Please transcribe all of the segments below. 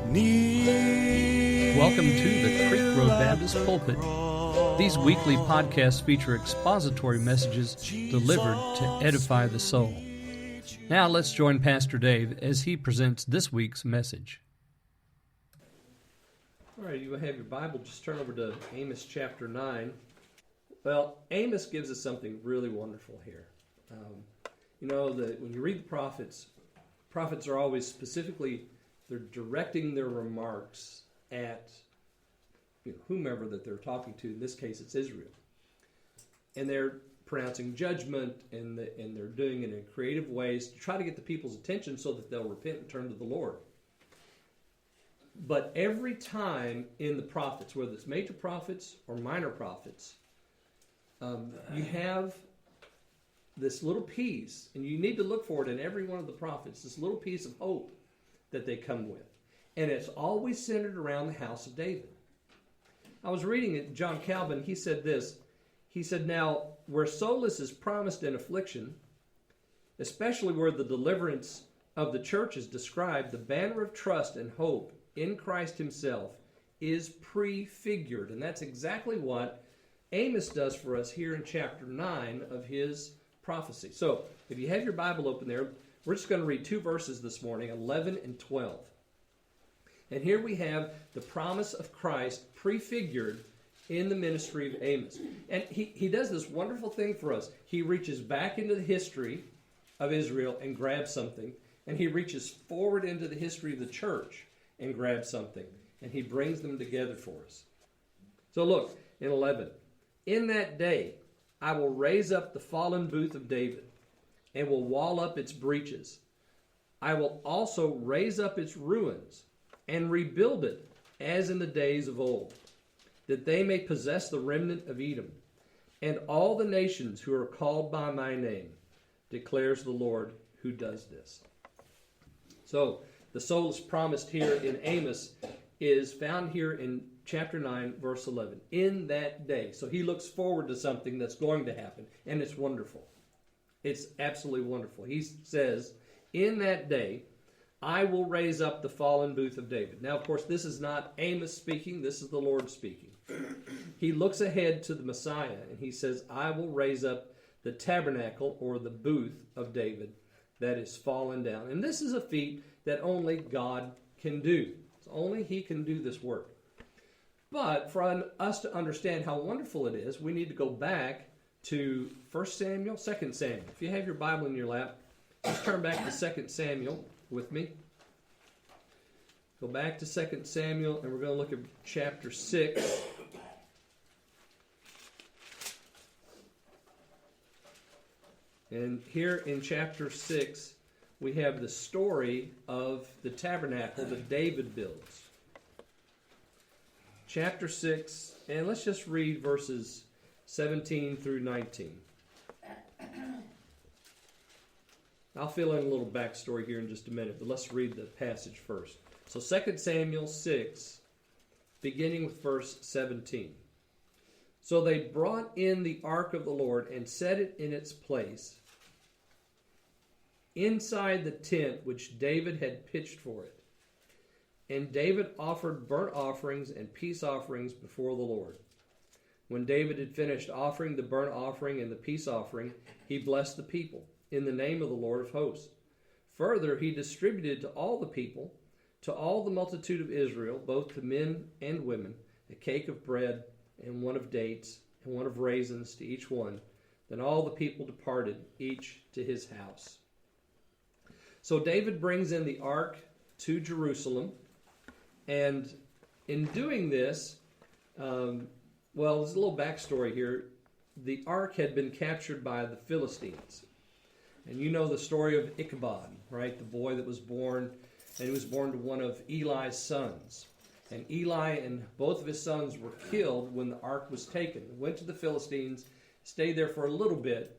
Welcome to the Creek Road Baptist Pulpit. These weekly podcasts feature expository messages delivered to edify the soul. Now let's join Pastor Dave as he presents this week's message. All right, you have your Bible, just turn over to Amos chapter 9. Well, Amos gives us something really wonderful here. When you read the prophets are always specifically, they're directing their remarks at whomever that they're talking to. In this case, it's Israel. And they're pronouncing judgment, and they're doing it in creative ways to try to get the people's attention so that they'll repent and turn to the Lord. But every time in the prophets, whether it's major prophets or minor prophets, you have this little piece, and you need to look for it in every one of the prophets, this little piece of hope that they come with. And it's always centered around the house of David. I was reading it, John Calvin, he said this. He said, "Now, where solace is promised in affliction, especially where the deliverance of the church is described, the banner of trust and hope in Christ himself is prefigured." And that's exactly what Amos does for us here in chapter 9 of his prophecy. So, if you have your Bible open there, we're just going to read two verses this morning, 11 and 12. And here we have the promise of Christ prefigured in the ministry of Amos. And he does this wonderful thing for us. He reaches back into the history of Israel and grabs something. And he reaches forward into the history of the church and grabs something. And he brings them together for us. So look, in 11. "In that day I will raise up the fallen booth of David, and will wall up its breaches. I will also raise up its ruins, and rebuild it as in the days of old, that they may possess the remnant of Edom, and all the nations who are called by my name, declares the Lord who does this." So, the solace promised here in Amos is found here in chapter 9, verse 11. In that day. So he looks forward to something that's going to happen, and it's wonderful. It's absolutely wonderful. He says, "In that day, I will raise up the fallen booth of David." Now, of course, this is not Amos speaking. This is the Lord speaking. He looks ahead to the Messiah, and he says, "I will raise up the tabernacle," or the booth of David, "that is fallen down." And this is a feat that only God can do. So only he can do this work. But for us to understand how wonderful it is, we need to go back to 1 Samuel, 2 Samuel. If you have your Bible in your lap, just turn back to 2 Samuel with me. Go back to 2 Samuel, and we're going to look at chapter 6. And here in chapter 6, we have the story of the tabernacle that David builds. Chapter 6, and let's just read verses 17 through 19. I'll fill in a little backstory here in just a minute, but let's read the passage first. So 2 Samuel 6, beginning with verse 17. "So they brought in the ark of the Lord and set it in its place inside the tent which David had pitched for it. And David offered burnt offerings and peace offerings before the Lord. When David had finished offering the burnt offering and the peace offering, he blessed the people in the name of the Lord of hosts. Further, he distributed to all the people, to all the multitude of Israel, both to men and women, a cake of bread and one of dates and one of raisins to each one. Then all the people departed, each to his house." So David brings in the ark to Jerusalem. And in doing this, there's a little backstory here. The ark had been captured by the Philistines. And you know the story of Ichabod, right? The boy that was born, and he was born to one of Eli's sons. And Eli and both of his sons were killed when the ark was taken. Went to the Philistines, stayed there for a little bit.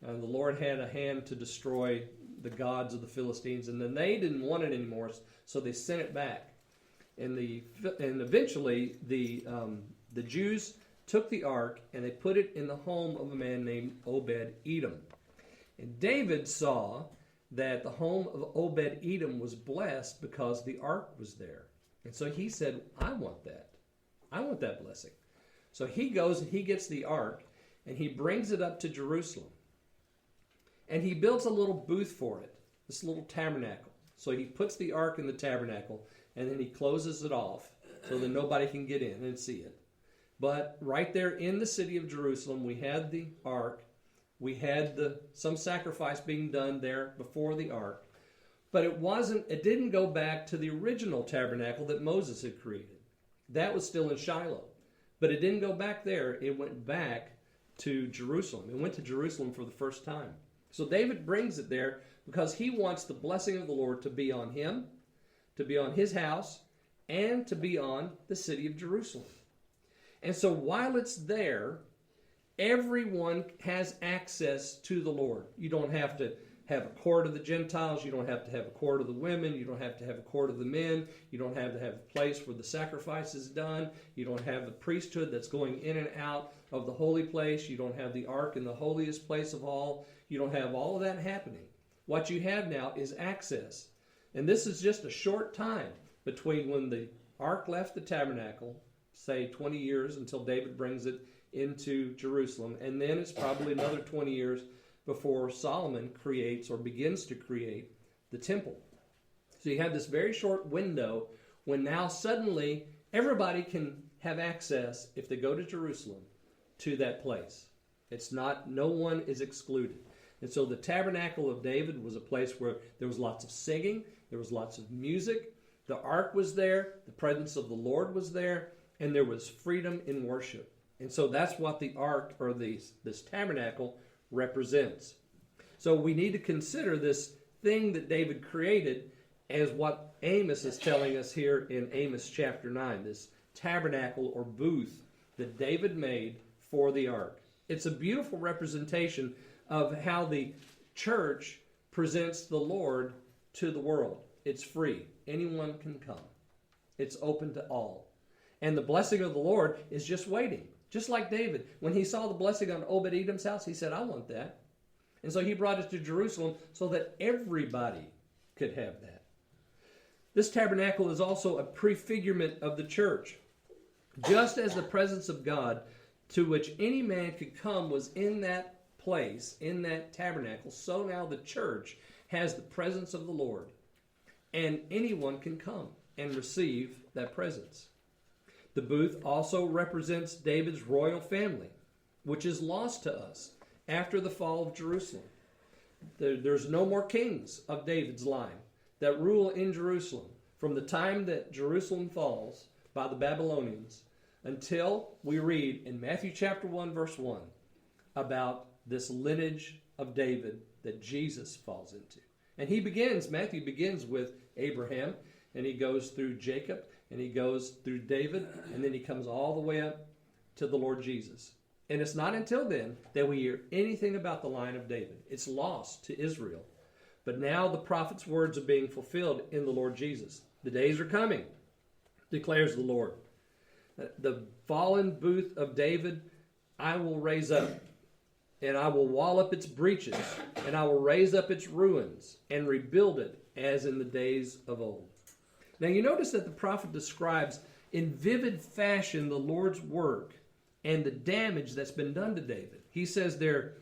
The Lord had a hand to destroy the gods of the Philistines, and then they didn't want it anymore, so they sent it back. And eventually the Jews took the ark and they put it in the home of a man named Obed-Edom. And David saw that the home of Obed-Edom was blessed because the ark was there. And so he said, I want that. I want that blessing. So he goes and he gets the ark and he brings it up to Jerusalem. And he builds a little booth for it, this little tabernacle. So he puts the ark in the tabernacle and then he closes it off so that nobody can get in and see it. But right there in the city of Jerusalem, we had the ark. We had some sacrifice being done there before the ark. But it didn't go back to the original tabernacle that Moses had created. That was still in Shiloh. But it didn't go back there. It went back to Jerusalem. It went to Jerusalem for the first time. So David brings it there because he wants the blessing of the Lord to be on him, to be on his house, and to be on the city of Jerusalem. And so while it's there, everyone has access to the Lord. You don't have to have a court of the Gentiles. You don't have to have a court of the women. You don't have to have a court of the men. You don't have to have a place where the sacrifice is done. You don't have the priesthood that's going in and out of the holy place. You don't have the ark in the holiest place of all. You don't have all of that happening. What you have now is access. And this is just a short time between when the ark left the tabernacle, say 20 years until David brings it into Jerusalem, and then it's probably another 20 years before Solomon creates or begins to create the temple. So you have this very short window when now suddenly everybody can have access, if they go to Jerusalem, to that place. No one is excluded. And so the tabernacle of David was a place where there was lots of singing, there was lots of music, the ark was there, the presence of the Lord was there, and there was freedom in worship. And so that's what the ark, or this tabernacle, represents. So we need to consider this thing that David created as what Amos is telling us here in Amos chapter 9, this tabernacle or booth that David made for the ark. It's a beautiful representation of how the church presents the Lord to the world. It's free. Anyone can come. It's open to all. And the blessing of the Lord is just waiting. Just like David. When he saw the blessing on Obed-Edom's house, he said, I want that. And so he brought it to Jerusalem so that everybody could have that. This tabernacle is also a prefigurement of the church. Just as the presence of God to which any man could come was in that place, in that tabernacle, so now the church has the presence of the Lord. And anyone can come and receive that presence. The booth also represents David's royal family, which is lost to us after the fall of Jerusalem. There's no more kings of David's line that rule in Jerusalem from the time that Jerusalem falls by the Babylonians until we read in Matthew chapter 1, verse 1 about this lineage of David that Jesus falls into. And Matthew begins with Abraham, and he goes through Jacob, and he goes through David, and then he comes all the way up to the Lord Jesus. And it's not until then that we hear anything about the line of David. It's lost to Israel. But now the prophet's words are being fulfilled in the Lord Jesus. The days are coming, declares the Lord. The fallen booth of David I will raise up, and I will wall up its breaches, and I will raise up its ruins, and rebuild it as in the days of old. Now you notice that the prophet describes in vivid fashion the Lord's work and the damage that's been done to David. He says there,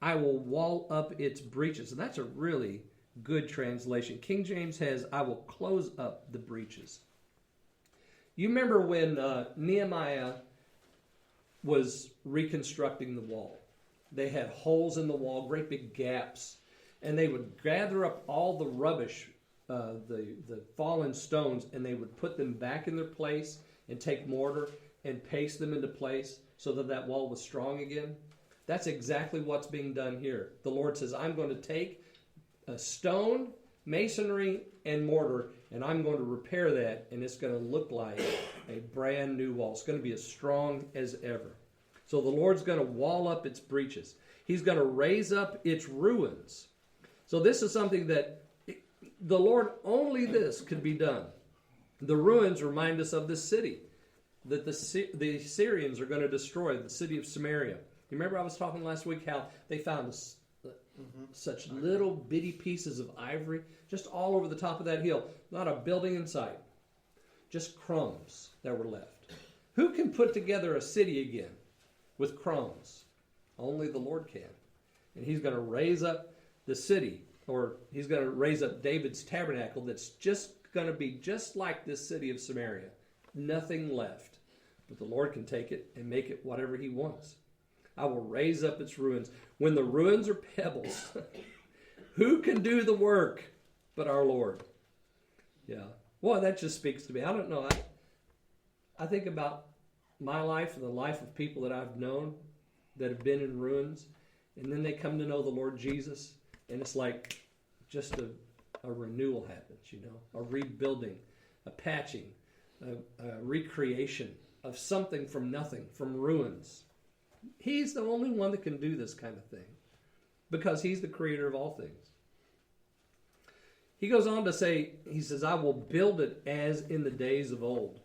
I will wall up its breaches. And that's a really good translation. King James has, I will close up the breaches. You remember when Nehemiah was reconstructing the wall. They had holes in the wall, great big gaps, and they would gather up all the rubbish, the fallen stones, and they would put them back in their place and take mortar and paste them into place so that that wall was strong again. That's exactly what's being done here. The Lord says, I'm going to take a stone, masonry, and mortar, and I'm going to repair that, and it's going to look like a brand new wall. It's going to be as strong as ever. So the Lord's going to wall up its breaches. He's going to raise up its ruins. So this is something that the Lord, only this could be done. The ruins remind us of this city that the Syrians are going to destroy, the city of Samaria. You remember I was talking last week how they found such little bitty pieces of ivory just all over the top of that hill. Not a building in sight. just crumbs that were left. Who can put together a city again with crumbs? Only the Lord can. And he's going to raise up the city, or he's going to raise up David's tabernacle that's just going to be just like this city of Samaria. Nothing left. But the Lord can take it and make it whatever he wants. I will raise up its ruins. When the ruins are pebbles, who can do the work but our Lord? Yeah. Well, that just speaks to me. I don't know. I think about my life and the life of people that I've known that have been in ruins, and then they come to know the Lord Jesus, and it's like just a renewal happens, a rebuilding, a patching, a recreation of something from nothing, from ruins. He's the only one that can do this kind of thing because he's the creator of all things. He goes on to say, he says, I will build it as in the days of old.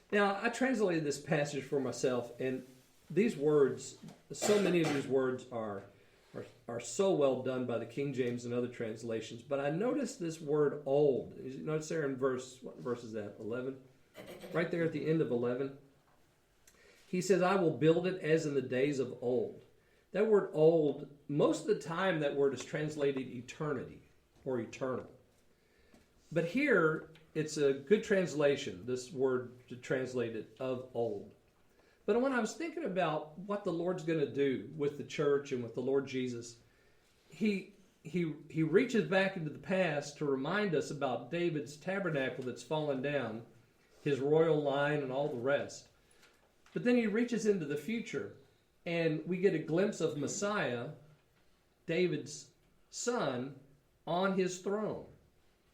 Now, I translated this passage for myself, and these words, so many of these words are so well done by the King James and other translations, but I noticed this word old. You notice there in what verse is that, 11? Right there at the end of 11. He says, I will build it as in the days of old. That word old, most of the time that word is translated eternity or eternal. But here, it's a good translation, this word to translate it, of old. But when I was thinking about what the Lord's going to do with the church and with the Lord Jesus, he reaches back into the past to remind us about David's tabernacle that's fallen down, his royal line and all the rest. But then he reaches into the future, and we get a glimpse of Messiah, David's son, on his throne.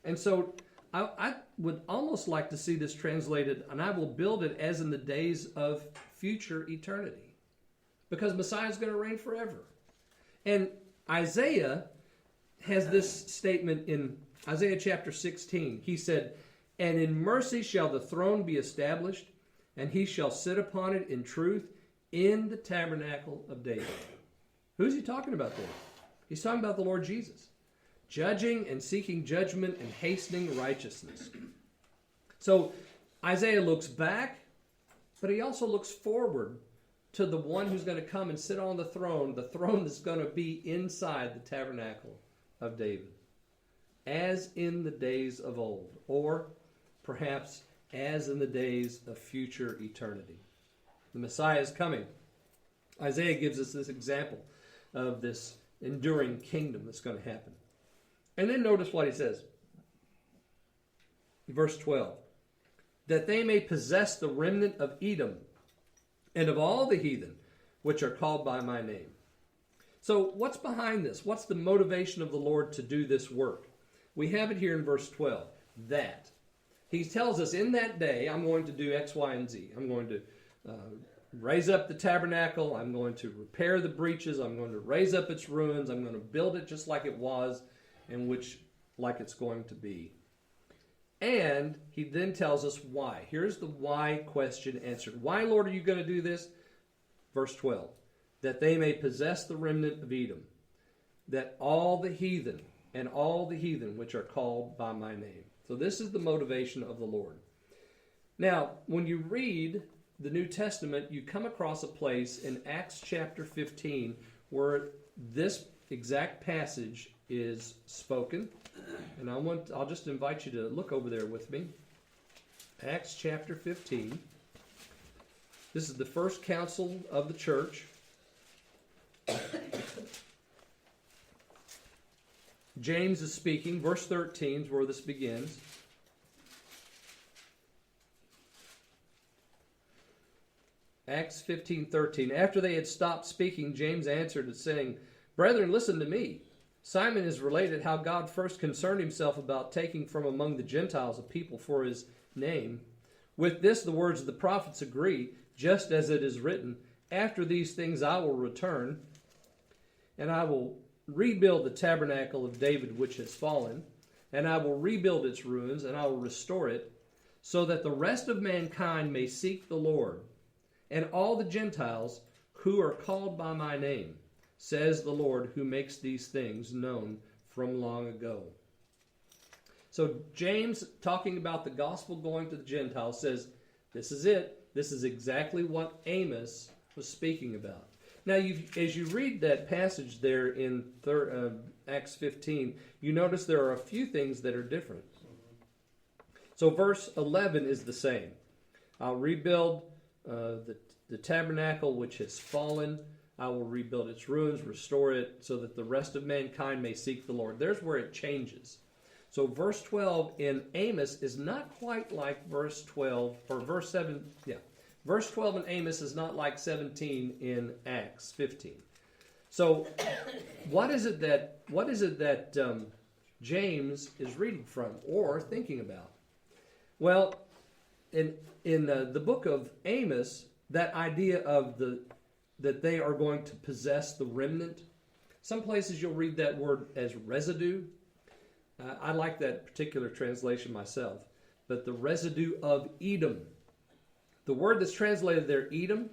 And so I would almost like to see this translated, and I will build it as in the days of future eternity. Because Messiah is going to reign forever. And Isaiah has this statement in Isaiah chapter 16. He said, and in mercy shall the throne be established, and he shall sit upon it in truth in the tabernacle of David. Who's he talking about there? He's talking about the Lord Jesus. Judging and seeking judgment and hastening righteousness. So Isaiah looks back, but he also looks forward to the one who's going to come and sit on the throne that's going to be inside the tabernacle of David, as in the days of old, or perhaps as in the days of future eternity. The Messiah is coming. Isaiah gives us this example of this enduring kingdom that's going to happen. And then notice what he says. Verse 12. That they may possess the remnant of Edom and of all the heathen which are called by my name. So what's behind this? What's the motivation of the Lord to do this work? We have it here in verse 12. That. He tells us in that day, I'm going to do X, Y, and Z. I'm going to raise up the tabernacle. I'm going to repair the breaches. I'm going to raise up its ruins. I'm going to build it just like it was, and like it's going to be. And he then tells us why. Here's the why question answered. Why, Lord, are you going to do this? Verse 12. That they may possess the remnant of Edom, that all the heathen and all the heathen which are called by my name. So this is the motivation of the Lord. Now, when you read the New Testament, you come across a place in Acts chapter 15 where this exact passage is spoken. And I'll just invite you to look over there with me. Acts chapter 15. This is the first council of the church. James is speaking. Verse 13 is where this begins. Acts 15:13. After they had stopped speaking, James answered and saying, Brethren, listen to me. Simon has related how God first concerned himself about taking from among the Gentiles a people for his name. With this the words of the prophets agree, just as it is written, After these things I will return, and I will rebuild the tabernacle of David which has fallen, and I will rebuild its ruins, and I will restore it, so that the rest of mankind may seek the Lord, and all the Gentiles who are called by my name, says the Lord who makes these things known from long ago. So James, talking about the gospel going to the Gentiles, says, this is it. This is exactly what Amos was speaking about. Now, as you read that passage there in Acts 15, you notice there are a few things that are different. So verse 11 is the same. I'll rebuild the tabernacle which has fallen. I will rebuild its ruins, restore it, so that the rest of mankind may seek the Lord. There's where it changes. So verse 12 in Amos is not quite like verse 12, or verse 7, yeah. Verse 12 in Amos is not like 17 in Acts 15. So what is it that James is reading from or thinking about? Well, in the book of Amos, that idea of that they are going to possess the remnant, some places you'll read that word as residue. I like that particular translation myself. But the residue of Edom. The word that's translated there, Edom,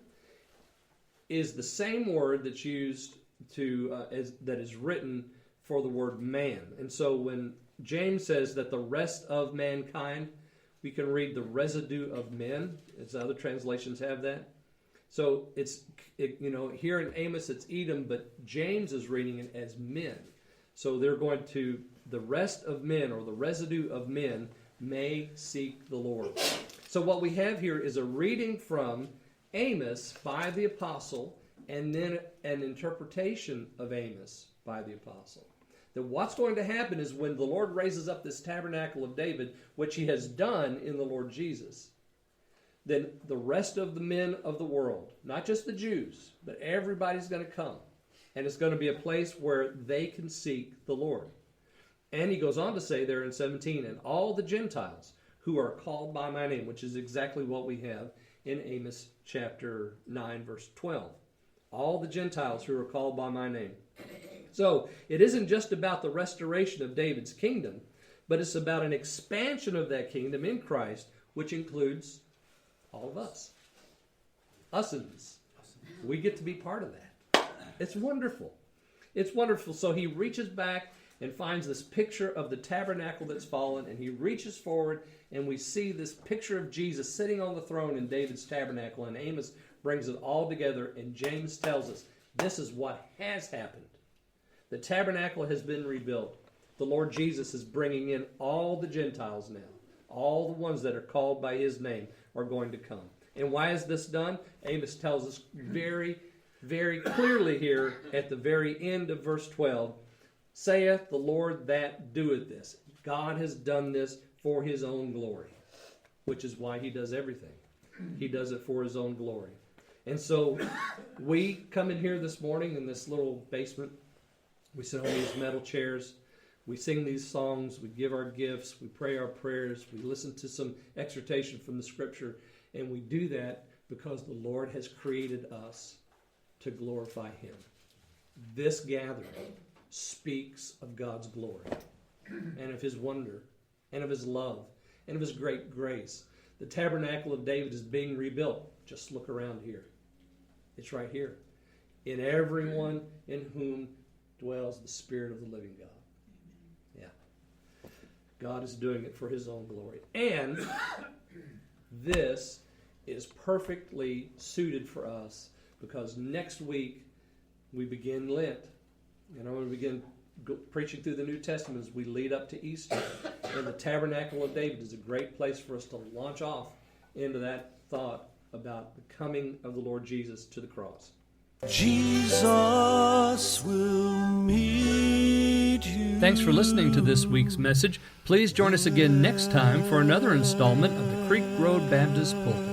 is the same word that's used that is written for the word man. And so when James says that the rest of mankind, we can read the residue of men, as other translations have that. So here in Amos it's Edom, but James is reading it as men. So they're going to, the rest of men, or the residue of men, may seek the Lord. So what we have here is a reading from Amos by the apostle, and then an interpretation of Amos by the apostle. That what's going to happen is when the Lord raises up this tabernacle of David, which he has done in the Lord Jesus, then the rest of the men of the world, not just the Jews, but everybody's going to come. And it's going to be a place where they can seek the Lord. And he goes on to say there in 17, and all the Gentiles who are called by my name, which is exactly what we have in Amos chapter 9, verse 12. All the Gentiles who are called by my name. So it isn't just about the restoration of David's kingdom, but it's about an expansion of that kingdom in Christ, which includes all of us. Usins. We get to be part of that. It's wonderful. It's wonderful. So he reaches back and finds this picture of the tabernacle that's fallen, and he reaches forward, and we see this picture of Jesus sitting on the throne in David's tabernacle, and Amos brings it all together, and James tells us this is what has happened. The tabernacle has been rebuilt. The Lord Jesus is bringing in all the Gentiles now. All the ones that are called by his name are going to come. And why is this done? Amos tells us very, very clearly here at the very end of verse 12, saith the Lord that doeth this. God has done this for his own glory, which is why he does everything. He does it for his own glory. And so we come in here this morning in this little basement. We sit on these metal chairs. We sing these songs. We give our gifts. We pray our prayers. We listen to some exhortation from the Scripture. And we do that because the Lord has created us to glorify him. This gathering speaks of God's glory and of his wonder and of his love and of his great grace. The tabernacle of David is being rebuilt. Just look around here. It's right here. In everyone in whom dwells the Spirit of the living God. Yeah. God is doing it for his own glory. And this is perfectly suited for us because next week we begin Lent. We begin preaching through the New Testament as we lead up to Easter. And the Tabernacle of David is a great place for us to launch off into that thought about the coming of the Lord Jesus to the cross. Jesus will meet you. Thanks for listening to this week's message. Please join us again next time for another installment of the Creek Road Baptist Pulpit.